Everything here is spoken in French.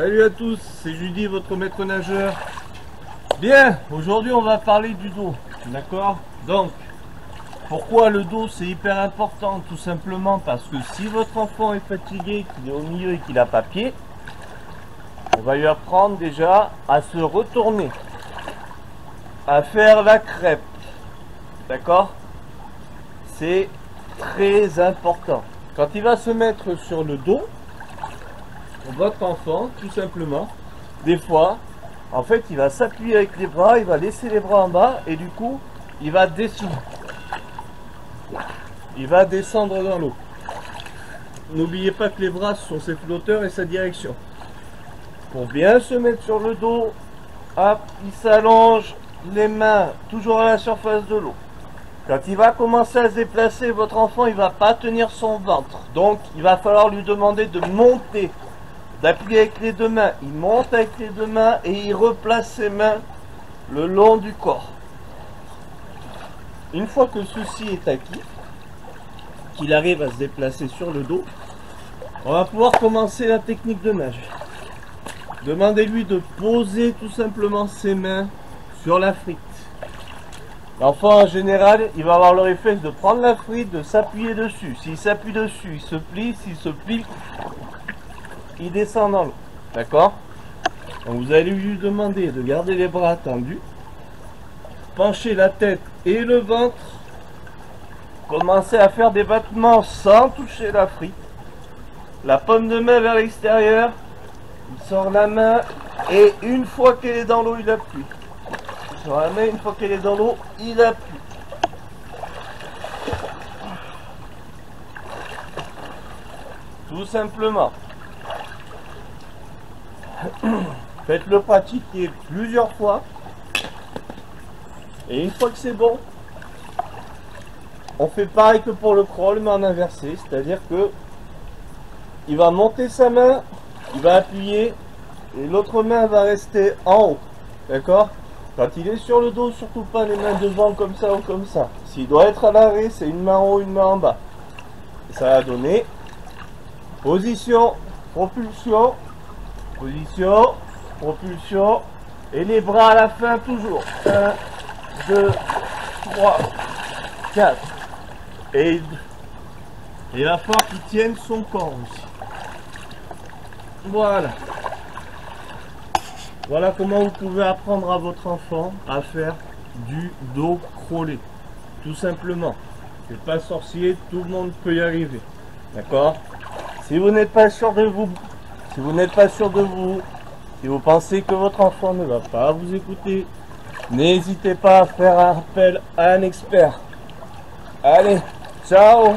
Salut à tous, c'est Judy, votre maître nageur. Bien, aujourd'hui on va parler du dos, d'accord? Donc, pourquoi le dos c'est hyper important? Tout simplement parce que si votre enfant est fatigué, qu'il est au milieu et qu'il n'a pas pied, on va lui apprendre déjà à se retourner, à faire la crêpe, d'accord? C'est très important. Quand il va se mettre sur le dos, votre enfant, tout simplement, des fois, en fait, il va s'appuyer avec les bras, il va laisser les bras en bas et du coup, il va descendre. Il va descendre dans l'eau. N'oubliez pas que les bras sont ses flotteurs et sa direction. Pour bien se mettre sur le dos, hop, il s'allonge, les mains toujours à la surface de l'eau. Quand il va commencer à se déplacer, votre enfant, il va pas tenir son ventre. Donc, il va falloir lui demander de monter, d'appuyer avec les deux mains. Il monte avec les deux mains et il replace ses mains le long du corps. Une fois que ceci est acquis, qu'il arrive à se déplacer sur le dos, on va pouvoir commencer la technique de nage. Demandez-lui de poser tout simplement ses mains sur la frite. L'enfant en général, il va avoir le réflexe de prendre la frite, de s'appuyer dessus. S'il s'appuie dessus, il se plie. S'il se plie, il descend dans l'eau. D'accord? Donc vous allez lui demander de garder les bras tendus, pencher la tête et le ventre, commencer à faire des battements sans toucher la frite. La paume de main vers l'extérieur, il sort la main et une fois qu'elle est dans l'eau, il appuie. Sur la main, une fois qu'elle est dans l'eau, il appuie. Tout simplement. Faites-le pratiquer plusieurs fois. Et une fois que c'est bon, on fait pareil que pour le crawl, mais en inversé. C'est-à-dire que il va monter sa main, il va appuyer, et l'autre main va rester en haut. D'accord? Quand il est sur le dos, surtout pas les mains devant comme ça ou comme ça. S'il doit être à l'arrêt, c'est une main en haut, une main en bas. Et ça va donner position, propulsion, position, propulsion. Et les bras à la fin toujours. 1, 2, 3, 4. Et il va falloir qu'il tienne son corps aussi. Voilà. Voilà comment vous pouvez apprendre à votre enfant à faire du dos crawlé. Tout simplement. C'est pas sorcier, tout le monde peut y arriver. D'accord? Si vous n'êtes pas sûr de vous, si vous pensez que votre enfant ne va pas vous écouter, n'hésitez pas à faire appel à un expert. Allez, ciao!